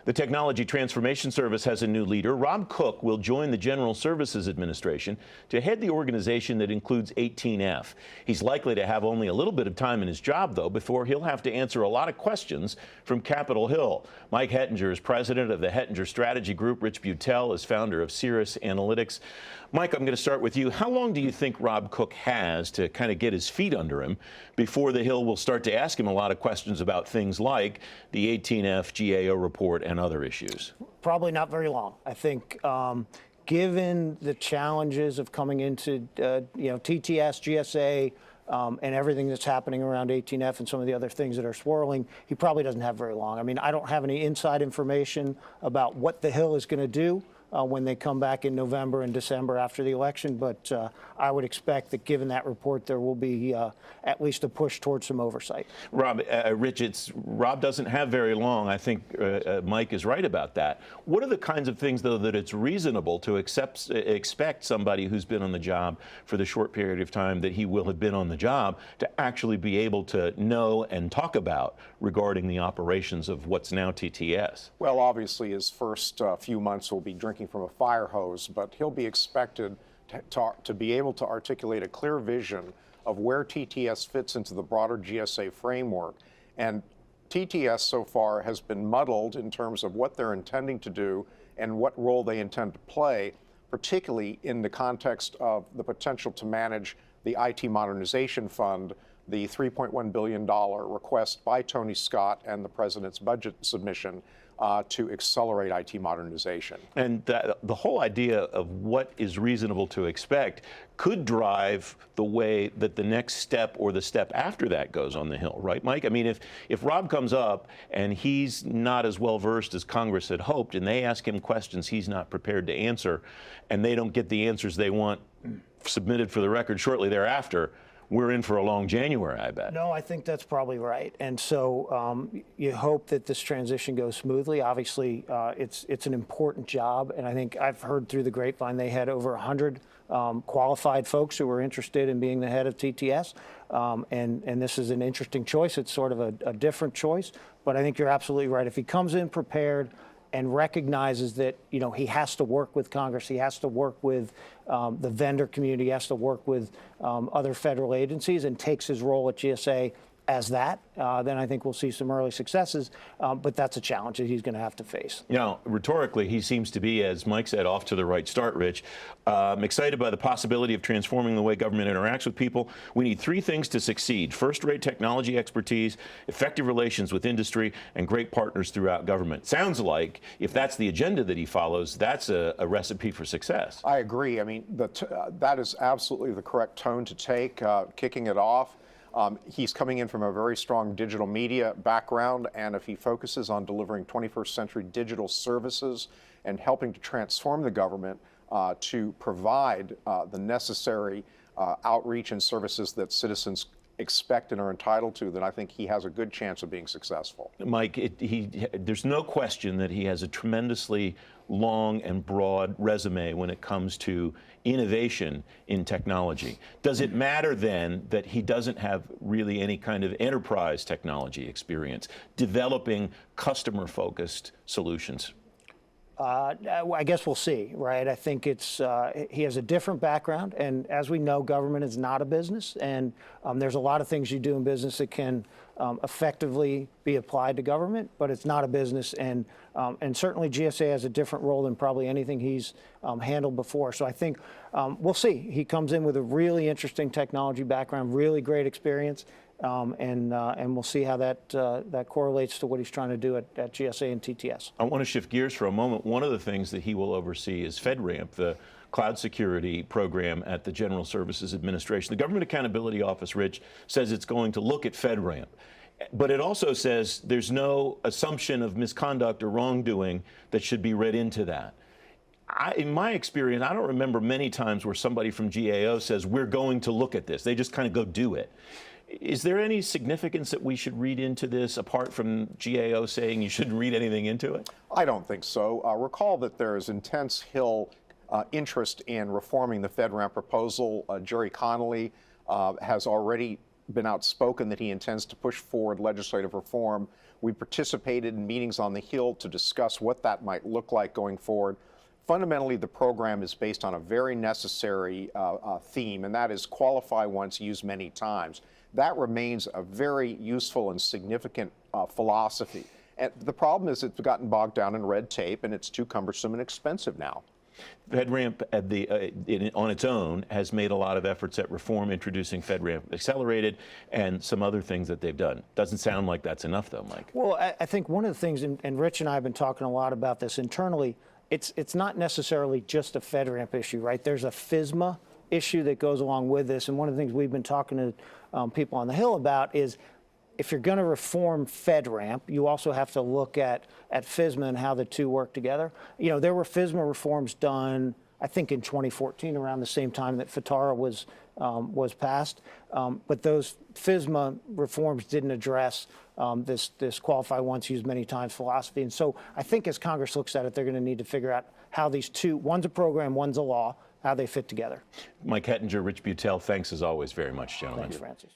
The Technology Transformation Service has a new leader. Rob Cook will join the General Services Administration to head the organization that includes 18F. He's likely to have only a little bit of time in his job, though, before he'll have to answer a lot of questions from Capitol Hill. Mike Hettinger is president of the Hettinger Strategy Group. Rich Beutel is founder of Cyrrus Analytics. Mike, I'm going to start with you. How long do you think Rob Cook has to kind of get his feet under him before the Hill will start to ask him a lot of questions about things like the 18F GAO report and other issues? Probably not very long. I think given the challenges of coming into TTS, GSA, and everything that's happening around 18F and some of the other things that are swirling, he probably doesn't have very long. I mean, I don't have any inside information about what the Hill is going to do when they come back in November and December after the election, but I would expect that given that report, there will be at least a push towards some oversight. Rob, Rich, Rob doesn't have very long. I think Mike is right about that. What are the kinds of things, though, that it's reasonable to expect somebody who's been on the job for the short period of time that he will have been on the job to actually be able to know and talk about regarding the operations of what's now TTS? Well, obviously, his first few months will be drinking from a fire hose, but he'll be expected to be able to articulate a clear vision of where TTS fits into the broader GSA framework. And TTS so far has been muddled in terms of what they're intending to do and what role they intend to play, particularly in the context of the potential to manage the IT Modernization Fund, the $3.1 billion request by Tony Scott and the president's budget submission to accelerate IT modernization. And the whole idea of what is reasonable to expect could drive the way that the next step or the step after that goes on the Hill, right, Mike? I mean, if Rob comes up and he's not as well versed as Congress had hoped and they ask him questions he's not prepared to answer and they don't get the answers they want submitted for the record shortly thereafter, we're in for a long January, I bet. No, I think that's probably right. And so you hope that this transition goes smoothly. Obviously, it's an important job. And I think I've heard through the grapevine they had over 100 qualified folks who were interested in being the head of TTS. And this is an interesting choice. It's sort of a different choice. But I think you're absolutely right. If he comes in prepared and recognizes that, you know, he has to work with Congress, he has to work with the vendor community, he has to work with other federal agencies and takes his role at GSA as that, then I think we'll see some early successes, but that's a challenge that he's going to have to face. You know, rhetorically, he seems to be, as Mike said, off to the right start, Rich. Excited by the possibility of transforming the way government interacts with people. We need three things to succeed: first-rate technology expertise, effective relations with industry, and great partners throughout government. Sounds like, if that's the agenda that he follows, that's a recipe for success. I agree. I mean, that is absolutely the correct tone to take, kicking it off. He's coming in from a very strong digital media background, and if he focuses on delivering 21st century digital services and helping to transform the government to provide the necessary outreach and services that citizens expect and are entitled to, then I think he has a good chance of being successful. Mike, there's no question that he has a tremendously long and broad resume when it comes to innovation in technology. Does it matter then that he doesn't have really any kind of enterprise technology experience, developing customer-focused solutions? I guess we'll see, right? I think he has a different background, and as we know, government is not a business, and there's a lot of things you do in business that can effectively be applied to government, but it's not a business, and certainly GSA has a different role than probably anything he's handled before. So I think we'll see. He comes in with a really interesting technology background, really great experience, and we'll see how that correlates to what he's trying to do at GSA and TTS. I want to shift gears for a moment. One of the things that he will oversee is FedRAMP, the cloud security program at the General Services Administration. The Government Accountability Office, Rich, says it's going to look at FedRAMP. But it also says there's no assumption of misconduct or wrongdoing that should be read into that. In my experience, I don't remember many times where somebody from GAO says, we're going to look at this. They just kind of go do it. Is there any significance that we should read into this, apart from GAO saying you shouldn't read anything into it? I don't think so. Recall that there is intense Hill interest in reforming the FedRAMP proposal. Jerry Connolly has already been outspoken that he intends to push forward legislative reform. We participated in meetings on the Hill to discuss what that might look like going forward. Fundamentally, the program is based on a very necessary theme, and that is qualify once, use many times. That remains a very useful and significant philosophy. And the problem is it's gotten bogged down in red tape, and it's too cumbersome and expensive now. FedRAMP on its own has made a lot of efforts at reform, introducing FedRAMP Accelerated and some other things that they've done. Doesn't sound like that's enough, though, Mike. Well, I think one of the things, and Rich and I have been talking a lot about this internally, it's not necessarily just a FedRAMP issue, right? There's a FSMA issue that goes along with this, and one of the things we've been talking to people on the Hill about is if you're going to reform FedRAMP, you also have to look at FSMA and how the two work together. You know, there were FSMA reforms done, I think, in 2014, around the same time that FTARA was passed. But those FSMA reforms didn't address this qualify once, use many times philosophy. And so I think as Congress looks at it, they're going to need to figure out how these two, one's a program, one's a law, how they fit together. Mike Hettinger, Rich Beutel, thanks as always very much, gentlemen. Thanks, Francis.